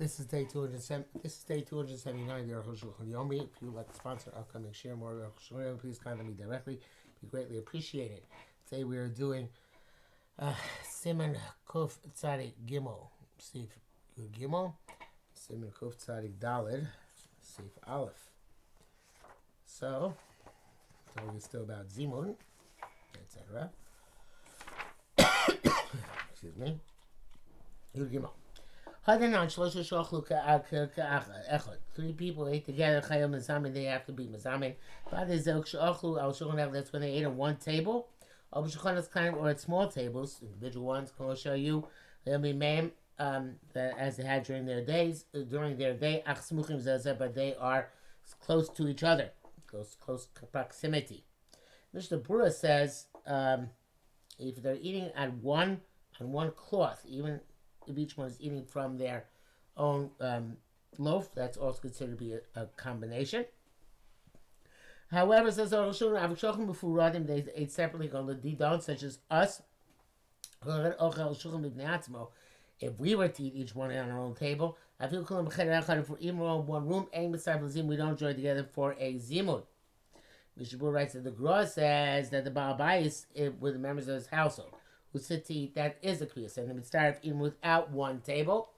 This is day 207. This is day 279. The Arukh HaShulchan OC. If you would like to sponsor upcoming share more Arukh HaShulchan, please contact me directly. Be greatly appreciated. Today we are doing Siman Kuf Tzadik Gimel, Sif Yud Gimel, Siman Kuf Tzadik Daled, Sif Aleph. So, talking still about Zimun, etc. Excuse me. Yud Gimel. Three people ate together. They have to be mazamin. That's when they ate at one table. Or at small tables, individual ones. I'll show you. They'll be ma'am as they had during their day. But they are close to each other, close proximity. Mr. Bura says if they're eating on one cloth, even if each one is eating from their own loaf, that's also considered to be a combination. However, says they ate separately on the didon, such as us. If we were to eat each one on our own table, if we're even in one room, we don't join together for a zimun. Mishabur writes that the Gra says that the Baal Bayis with the members of his household who sit to eat, that is a kriyas, and the mitzvah eating without one table.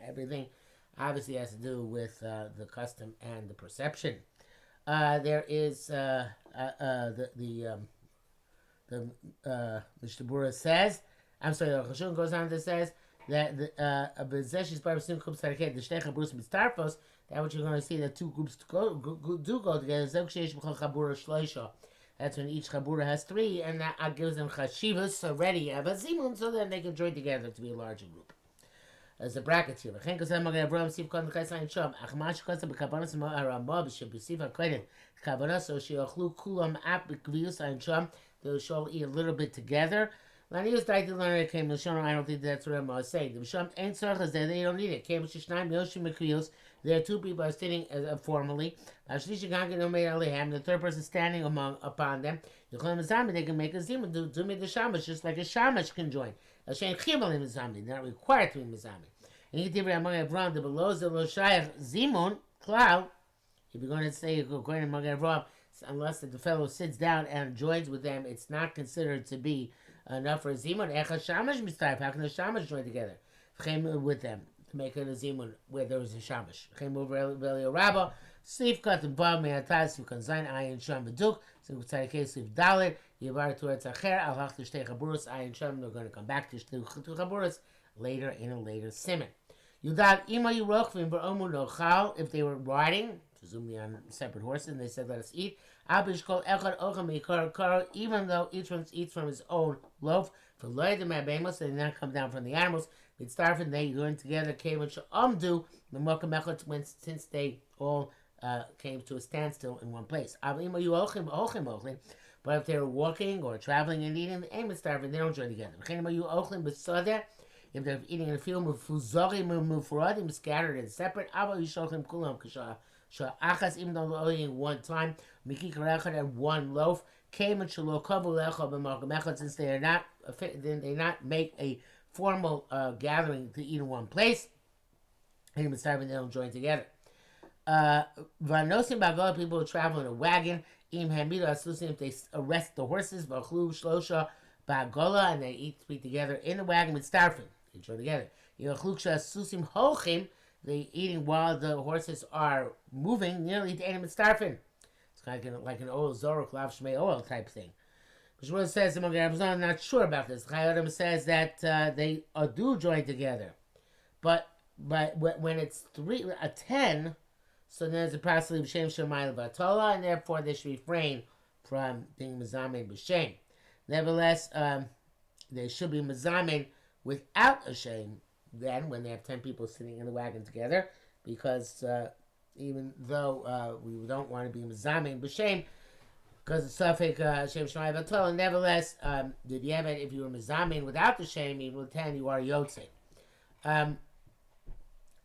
Everything obviously has to do with the custom and the perception. There is the Mishnah says, I'm sorry, the Chashun goes on to says that that what you're going to see that two groups do go together. That's when each chabura has three, and that gives them chashivas already have a zimun, so then they can join together to be a larger group. As a bracket here, they will show eat a little bit together. I don't think that's what I'm saying. They don't need it. There are two people are sitting formally. The third person standing upon them. They can make a zimun, do me the shamash, just like a shamash can join. They're not required to be mizami. And you can among Avram, the below the Loshayach zimun cloud. If you're going to say according to Magen Avram, unless the fellow sits down and joins with them, it's not considered to be enough for a zimun. How can the shamash join together with them to make it a zimun where there is a shamash? Rabba, Sif cut and Bob Meatas, you can sign Ayin Sham Beduk, so we take a case of Dalit, Yavar to Etzacher, Al Hach to Shtei Chaburas, Ayin Sham, they're going to come back to Chaburas later in a later simon. Yudad Ima Yurochvim Ba'omu Nochal, if they were riding, presumably on separate horses, and they said, let us eat. Abish Kol Echad Ocham Mikar Kar, even though each one eats from his own loaf, for Loy the Mabemos, they did not come down from the animals, they'd starve and they joined together, came and Sha'amdu, the Mokam Echad, since they all came to a standstill in one place. But if they were walking or traveling and eating, the aim is starving, they don't join together. If they're eating in a field, scattered and separate, even though they're eating one time, and one loaf, since they're not make a formal gathering to eat in one place, aim is starving, they don't join together. Vanosim Bagola, people who travel in a wagon, if they arrest the horses, Shlosha Bagola, and they eat together in the wagon with starfin. They join together. Susim Hochim, they eating while the horses are moving, nearly to eat with starfin. It's kind of like an oil Zorok Lav Shmei oil type thing. But says among Arabs, I'm not sure about this. Chayodim says that they do join together. But when it's 10, so then there's a possibility of Shem Shemayel Vatola, and therefore they should refrain from being Mazamin B'Shem. Nevertheless, they should be Mazamin without a shame then, when they have 10 people sitting in the wagon together, because even though we don't want to be Mazamin B'Shem, because it's Safek Shem Shemayel Vatola, nevertheless, if you were Mazamin without the shame, even with 10, you are Yotze.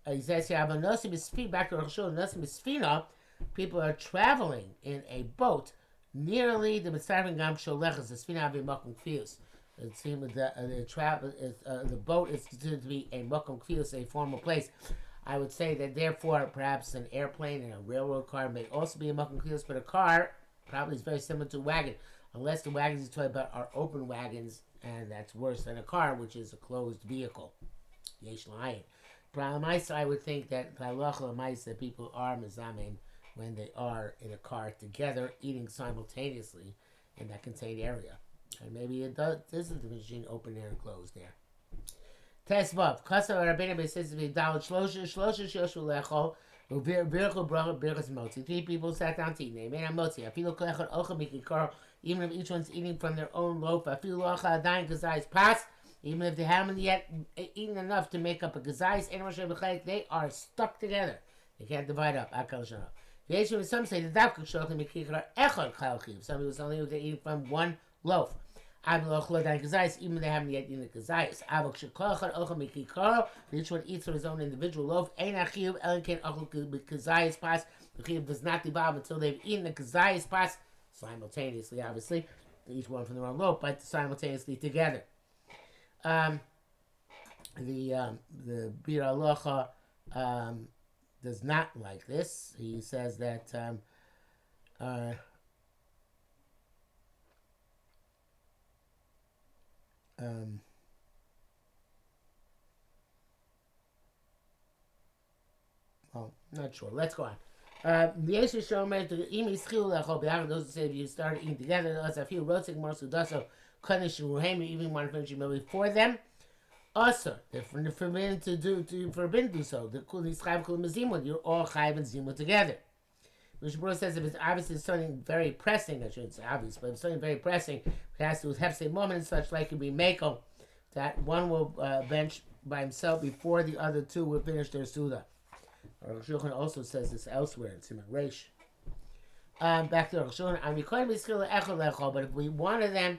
He says here, back to Rosh people are traveling in a boat nearly the Mitzvah Gam Sholechas, the Sfina Makom Kfius. It seems that the boat is considered to be a Makom Kfius, a formal place. I would say that therefore perhaps an airplane and a railroad car may also be a makom klios, but a car probably is very similar to a wagon, unless the wagons he's talking about are open wagons, and that's worse than a car, which is a closed vehicle. Yesh l'hayin. Problem I would think that halacha l'maisa people are mezamin when they are in a car together eating simultaneously in that contained area. And maybe it does. This is the machine open air and closed there. Tesvav kasa rabbeinu b'says v'dal shlosha shoshu lechol u'virchu bracha birchas motzi. 3 people sat down to eat. They made a motzi. Afilu kol echad ochel mikikar. Even if each one's eating from their own loaf. Afilu locha adayin kazayis pas. Even if they haven't yet eaten enough to make up a gazais, they are stuck together. They can't divide up. Some say the davka shochem mikikar echad chalchiv. Some people only they're eating from one loaf. Even if they haven't yet eaten the gazais. Each one eats from his own individual loaf. The chiv does not devolve until they've eaten the gazais pas simultaneously, obviously. Each one from their own loaf, but simultaneously together. The Bir Aloha does not like this. He says that well, not sure. Let's go on. Those who say if you start eating together, a few roasting morsels doso even want to finish your meal before them. Also, they're forbidden to do so. The kulis chayv kulim zimud. You're all chayv and zimud together. Mishmur says if it's obviously something very pressing, I shouldn't say obvious, but if it's something very pressing, it has to do with hefsei moment and such, like it be mako, that one will bench by himself before the other 2 will finish their suda. Arukh HaShulchan also says this elsewhere in Siman Reish. Back to Arukh HaShulchan, but if we wanted them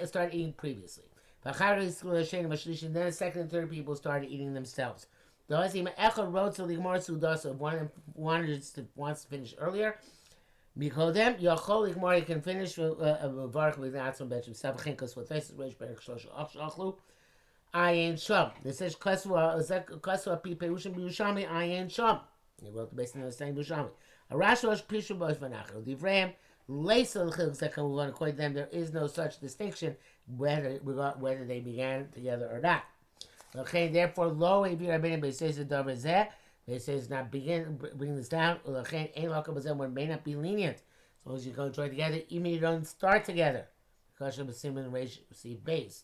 start eating previously. Then the second and third people started eating themselves. If one wants to finish earlier, you can finish Ayin Sham. This says Kaswa Pi Perushim B'Yushami Ayin Sham. He wrote the base in the same B'Yushami. Arashlosh Pishu Bosh Vanachel. Divrayim Leisel Chiluk Zekamuvan. According to them, there is no such distinction whether they began together or not. Okay, therefore, Lo Evi Rabbeinu B'Seis Davar Zeh. They say it's not bring this down. One may not be lenient as long as you go join together, even if you don't start together. Because of the Simon receive base.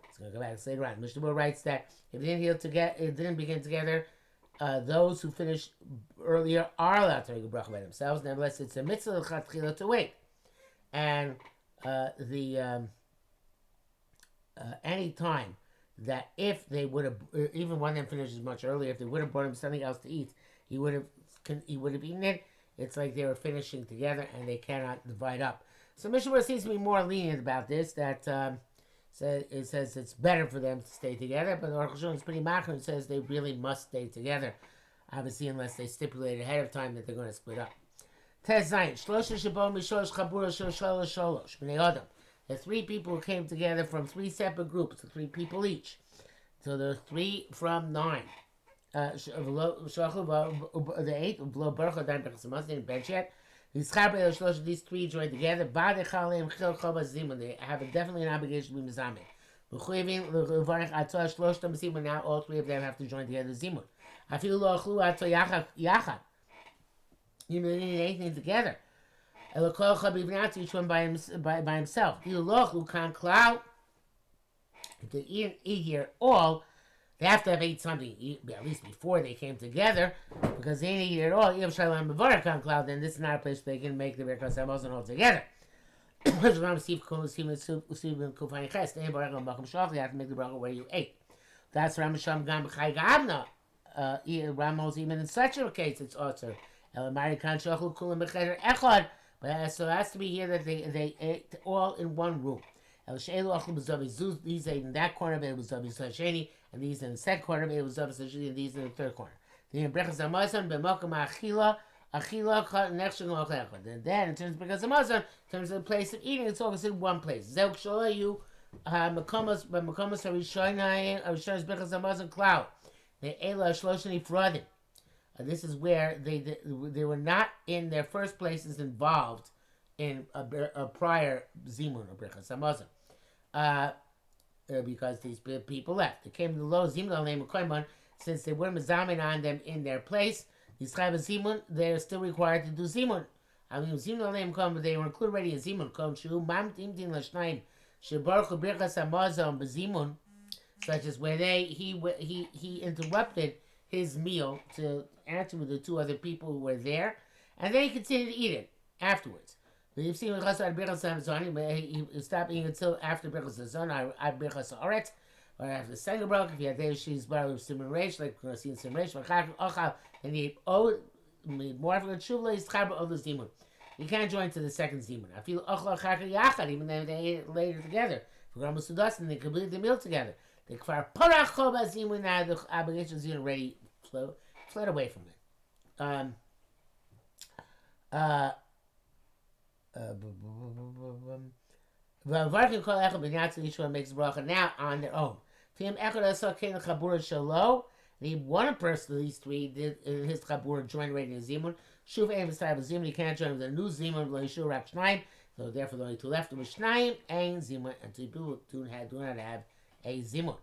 It's going to go back later on. Mishnah writes that if they didn't begin together, those who finished earlier are allowed to make a bracha by themselves. Nevertheless, it's a mitzvah l'chatchila to wait. And any time that if they would have, even one of them finishes much earlier, if they would have brought him something else to eat, he would have eaten it. It's like they were finishing together and they cannot divide up. So Mishnah seems to be more lenient about this. That it says it's better for them to stay together, but Arukh HaShulchan is pretty machmir and says they really must stay together. Obviously, unless they stipulate ahead of time that they're going to split up. The 3 people who came together from 3 separate groups, 3 people each. So there are 3 from 9. The 8 below Baruch didn't bench yet. These 3 joined together. They have definitely an obligation to be mizameh. Now all 3 of them have to join together zimun. You don't need anything together. Each one by himself. If they eat here all, they have to have ate something, at least before they came together, because they didn't eat it all. Then this is not a place where they can make the Birkas Hamazon all together. You have to make the bracha where you ate. That's Ramasham Gam Chai Gabna. Ramos, even in such a case, it's also. But so it has to be here that they ate all in one room. These ate in that corner of it was Zavi Sasheni, and these in the second corner of it was Zavi Sasheni, and these in the third corner. Then Brechas Hamazon b'Mokum Achila next to Mochechad. And then in terms of Brechas Hamazon, in terms of the place of eating, it's always in one place. Zeu Shalayu Makomas Harishonis Brechas Hamazon Cloud. They ate Shloshani Frodim. This is where they were not in their first places involved in a prior zimun or birchas hamazon, because these people left. They came to the low zimun name of koimon, since they were mezamin on them in their place. These chayv zimun, they're still required to do zimun. I mean, zimun name come, they were included already in zimun. Kom shu mamtim tin lashnaim shebaruch birchas hamazon bezimun, such as where he interrupted his meal to answer with the two other people who were there, and then he continued to eat it afterwards. But you've seen he stopped eating until after Birchas Hazon, Birchas Haaretz, or after the second broke. If you had David Shish's bar with Simon Reish, like we're going to see in Simon Reish, and he more of a tshuva is chaber of the zimun. You can't join to the second zimun. I feel ochla chaka yachad, even though they ate it later together. For Grama Sudas, and they completed the meal together. The kfar parach choba zimun, now the obligation zimun already fled away from it. Each one makes bracha now on their own. One person of these three did in his chabura join rating the zimun. Shuv aim beside the zimun. You can't join with a new zimun. L'yishur rak shnayim. So therefore, the only two left was shnayim and zimun, and two people do not have a zimun.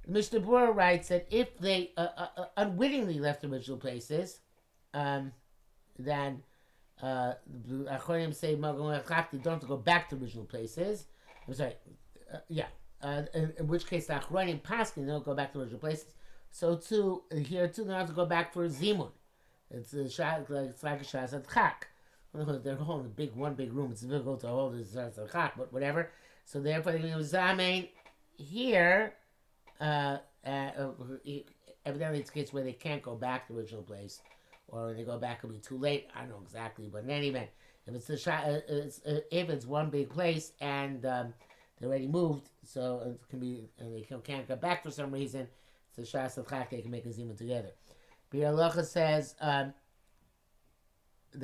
Mr. Brewer writes that if they unwittingly left original places, then Achronim say they don't have to go back to original places. I'm sorry, in which case the Achronim Paskin don't go back to original places. So too here too they don't have to go back for zimun. It's like a shas at chak. They're holding one big room. It's difficult to hold this shas at chak, but whatever. So therefore they zamein here. Evidently it's a case where they can't go back to the original place, or when they go back it'll be too late. I don't know exactly, but in any event, if if it's one big place and they already moved, so it can be, and they can't go back for some reason, so shas of chak they can make a zimun together. Bir Halacha says that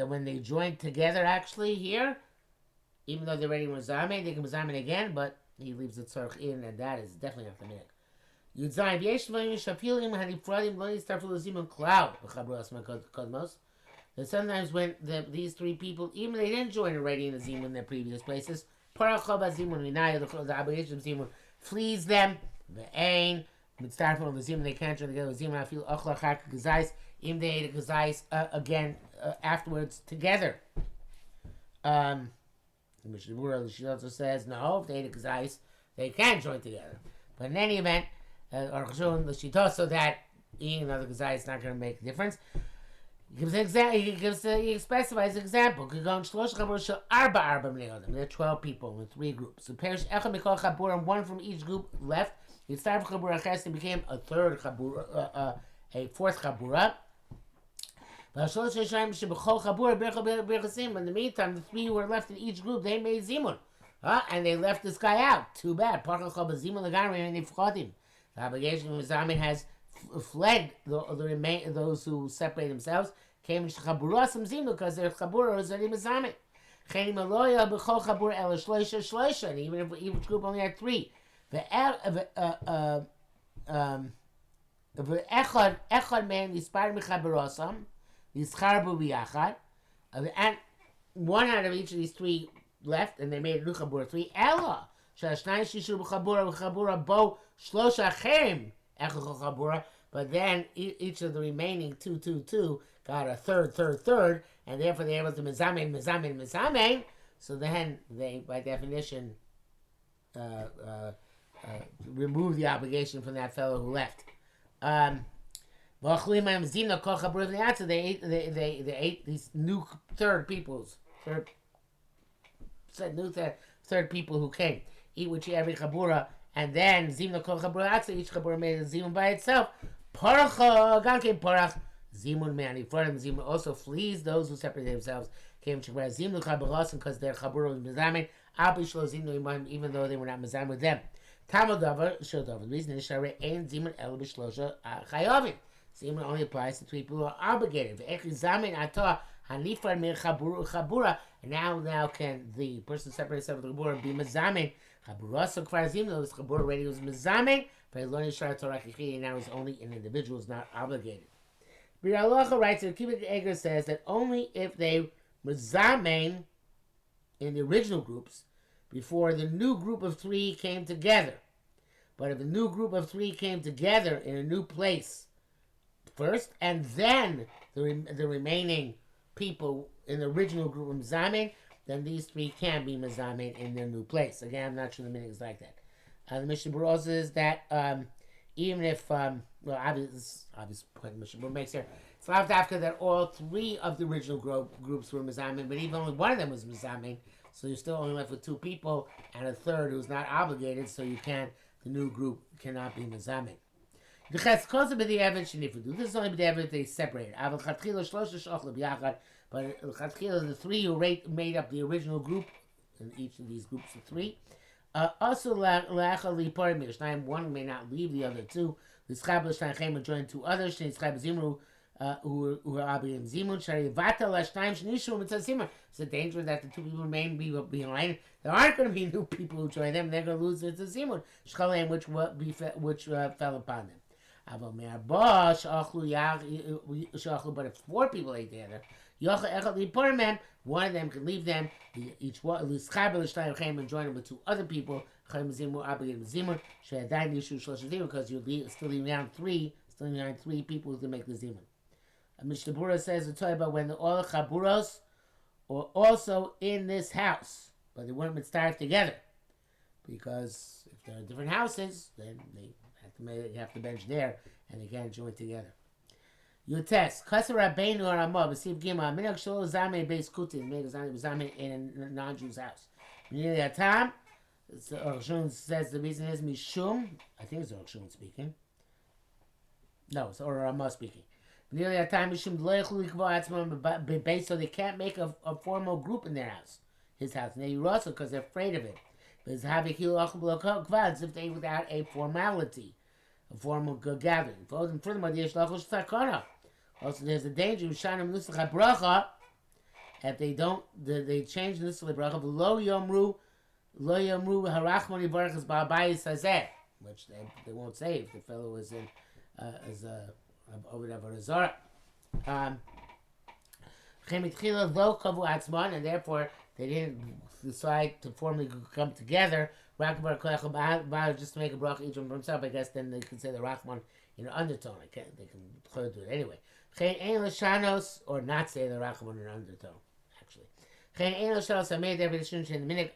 when they join together, actually here, even though they're already mazamin, they can mazamin again, but he leaves the tzarch in, and that is definitely not the minhag. Yudzayim v'yeshvaim shafilim hanifradim lo yistarfu l'zimun cloud b'chabras kodmos. That sometimes when these three people, even they didn't join already in the zimun in their previous places, parachov zimun minaya the obligation of zimun flees them. Ve'ain mitzdarfim of the zimun, they can't join together with zimun. I feel ochla chak gazais im they ate a gazais again afterwards together. Mishnah Berurah, she also says no, if they ate a gazais they can join together. But in any event, Arukh HaShulchan, she thought so that eating another gazai is not going to make a difference. He specifies an example. There are 12 people in 3 groups. So perish echad mikol chabura, and one from each group left. He started chabura ches and became a third chabura, a fourth chabura. But in the meantime, the 3 who were left in each group, they made zimun. And they left this guy out. Too bad. The obligation of Zamin has fled those who separate themselves. Came to Chabura some zimun because their Chabura is already Zamin. And even if each group only had 3. And one out of each of these 3 left, and they made a new Chabura 3. Ella. But then each of the remaining 2 got a third, and therefore they were able to mezamein. So then they, by definition, remove the obligation from that fellow who left. They ate these new third people who came. Eat with every chabura, and then zimna kol chabura atzah, each chabura made a zimun by itself. Parach ganke parach zimun me'ani fordem. Zimun also flees those who separate themselves. Came to where zimnu chaburasim because their chabura was mezamin. Abi shlo zimnu imam, even though they were not mezamin with them. Tamal davar shel davar. The reason is share ein zimun el b'shlosha chayavim. Zimun only applies to people who are obligated. Ve'ech zamin atah hanifar min chabura. And now can the person separate himself from the chabura be mezamin? Chabura so kvar zimnu, this chabura already was mezamin. But learning shara Torah and now is only an individual is not obligated. Biralocha writes, the Kibbutz Eger says that only if they mezamein in the original groups before the new group of three came together. But if the new group of three came together in a new place first, and then the remaining people in the original group of mezamein, then these three can be mezamein in their new place. Again, I'm not sure the meaning is like that. The Mishnah Berurah says that even if, obvious point Mishnah Berurah makes here, it's not after that all three of the original groups were mezamein, but even only one of them was mezamein, so you're still only left with two people and a third who's not obligated, so the new group cannot be mezamein. This is only b'diavad they separated. But the three who made up the original group, in each of these groups of three, also one may not leave the other two. The join two others. Who are obligated zimun. It's a danger that the two people remain behind. There aren't going to be new people who join them. They're going to lose the zimun, which fell upon them. But if four people ate together, one of them can leave them, each one and join them with two other people, because you're still leaving down three people who can make the zimun. Mishnah Berurah says it's talking about when all the chaburos are also in this house, but they weren't started together, because if there are different houses, then they have to bench there, and they can't join together. You test. Kasser Rabbeinu or Ramah, B'Siv Gimel, Minach Shol Zamei Beis Kutin, Zamei in a non-Jew's house. Nearly a time, Arukh HaShulchan says the reason is Mishum, I think it's Arukh HaShulchan speaking. No, it's Ramah speaking. Nearly a time, Mishum, so they can't make a formal group in their house, his house. And they also because they're afraid of it. As if they without a formality, a formal gathering. Furthermore, also there's a danger if they don't, they change the nusach bracha. Lo yomru harachmoni baruch es ba'abayis hazeh, which they won't say if the fellow was in as a over a zara. And therefore they didn't decide to formally come together. Just to make a bracha each one for himself. I guess then they can say the Rachman in an undertone. They can do it anyway. Or not say the Rachman in an undertone. Actually, I made every decision in the minute.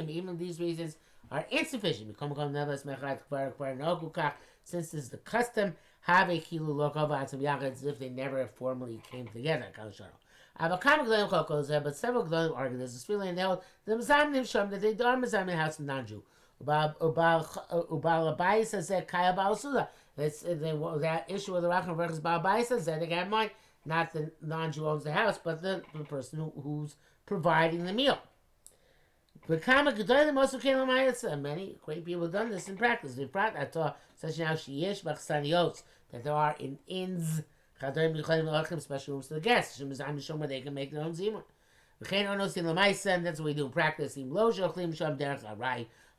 Even these reasons are insufficient. Since this is the custom, have a kilu lokava as if they never formally came together. But several Gdolim argue this is really held the Mezamnim Sham that they are Mezamnim house in non-Jew. Ubal Abayis says that Kaya Baal Suda. That issue of the Rachman versus Baal Abayis says that they got in mind not the non-Jew owns the house, but the person who's providing the meal. But many great people have done this in practice. They've brought that to such now that there are in inns, special rooms to the guests, where they can make their own zimun. And that's what we do in practice.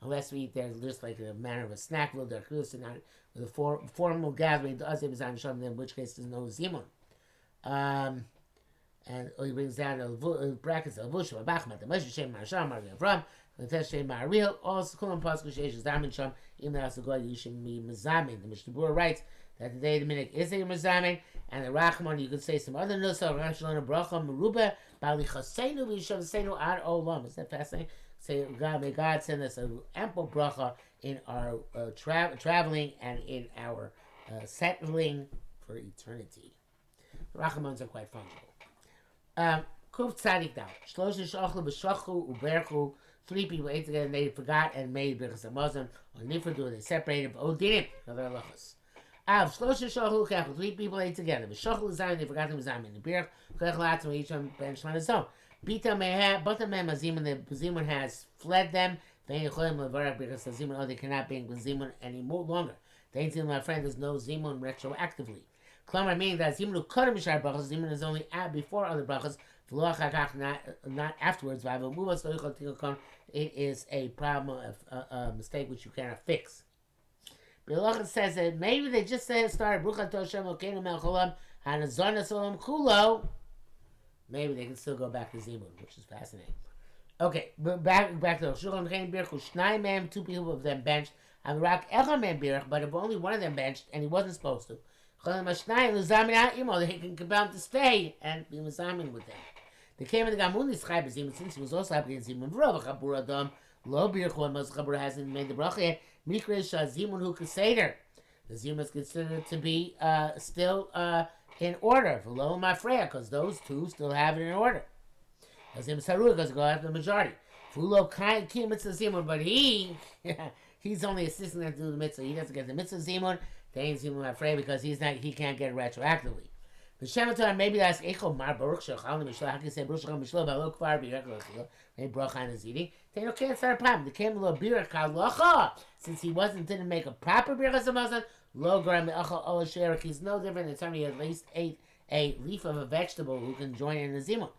Unless we eat there just like a manner of a snack, with a formal gathering, in which case there's no zimun. And he brings down the brackets of Vushim, Bachmat, the Moshe Shem Marsham, Maria Avram, the Teshem Mariel, also Kulam Pasku Sheish Zamin Sham, even as the God you should be Mazamin. The Mishnah Berurah writes that the day of the minute is a Mazamin, and the Rachman, you could say some other Nusa, Ramshalana Bracha, Meruba, Bali Chasenu, Vishav Senu Ad Olam. Is that fascinating? Say, God, may God send us an ample bracha in our traveling and in our settling for eternity. Rachamans are quite fungible. Kuf Tzadik Dal. Shlosha Shachlu B'Shachlu Uberchu. 3 people ate together and they forgot and made Birchas HaMazon. Or Nifradu, they separated. Odinim, another halachas. Shlosha Shachlu Kechel. 3 people ate together. B'Shachlu Zayin, they forgot them Zayin. The Birch, Kechel Atzma, each one benched on his own. Bita Meha, but the Mem Azimun, the Zimun has fled them. They Cholim Levarak because the Zimun, they cannot be with Zimun any more longer. They ain't my friend, there's no Zimun retroactively. Klamar meaning that Zimun Kodem B'Shar Brachas, Zimun is only before other brachas, not afterwards. It is a problem, a mistake which you cannot fix. The halacha says that maybe they just started Bruch Atah Hashem Elokeinu Melech Haolam Hanazonas Olam Kulo. Maybe they can still go back to Zimun, which is fascinating. Okay, but back to Shulchan Chaim Birch, Shnai Mem, 2 people of them benched, and Rak Echad Mem Birch, but if only one of them benched, and he wasn't supposed to. Chalim Hashnai Luzamin Ha'imo, they can compel him to stay and be Luzamin with them. They came in the Gamunis Chai B'Zimun, since he was also happy in Zimun. V'rov Chabur Adam, Lo Birch, when Mos Chabur hasn't made the bracha yet. Mikre Shah Zimun Hu Keseder. The Zimun is considered to be still in order for Lo Mafreya, because those two still have it in order. As him Saruch goes go after the majority. Fulo Kai Kim Mitzvah Zimun, but he's only assisting them to do the mitzvah. He doesn't get the mitzvah Zimun. They ain't Zimun Mafreya because he can't get it retroactively. The Shematar maybe ask Echo Mar Baruch Shechal Mishlo. How can you say Baruch Shechal Mishlo? But look far Birach Lachil. They bracha is eating. They don't can't start a problem. They came a little Birach Halacha. Since he didn't make a proper Birach Hamazon. Lo Gram Me'achal Ola Sherik. He's no different than somebody who at least ate a leaf of a vegetable who can join in the Zimun.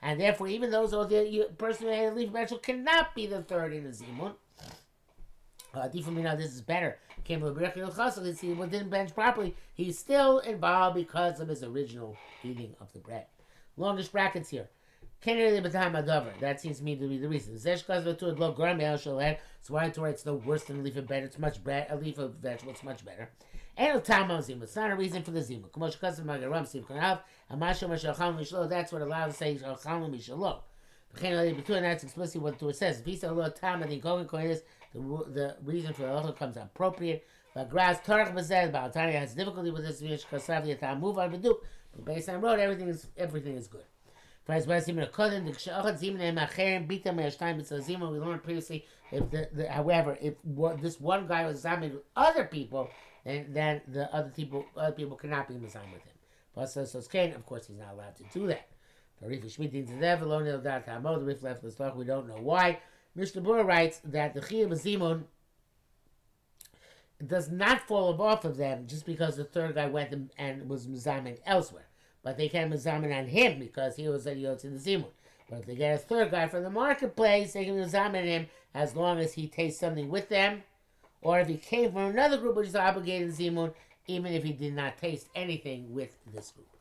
And therefore, even those the person who ate a leaf of vegetable cannot be the third in the Zimun. This is better. Came to a he didn't bench properly. He's still involved because of his original eating of the bread. Longish brackets here. That seems to me to be the reason. So why Torah it's no worse than a leaf of bread? It's much better. A leaf of vegetable, it's much better. It's not a reason for the zimun. That's what allows to say mishalo. That's explicitly what the Torah says. If he said the reason for the halacha comes appropriate. But grass Tarach Bazed Balatani has difficulty with this move on the but based on road everything is good. We learned previously however if this one guy was zamin with other people, then the other people cannot be zamin with him. But so of course he's not allowed to do that. The Rif left the stock, we don't know why. Mishnah Berurah writes that the Chiyuv Zimun does not fall off of them just because the third guy went and was Mizamin elsewhere. But they can Mizamin on him because he was a Yotz in the Zimun. But if they get a third guy from the marketplace, they can Mizamin him as long as he tastes something with them. Or if he came from another group which is obligated Zimun, even if he did not taste anything with this group.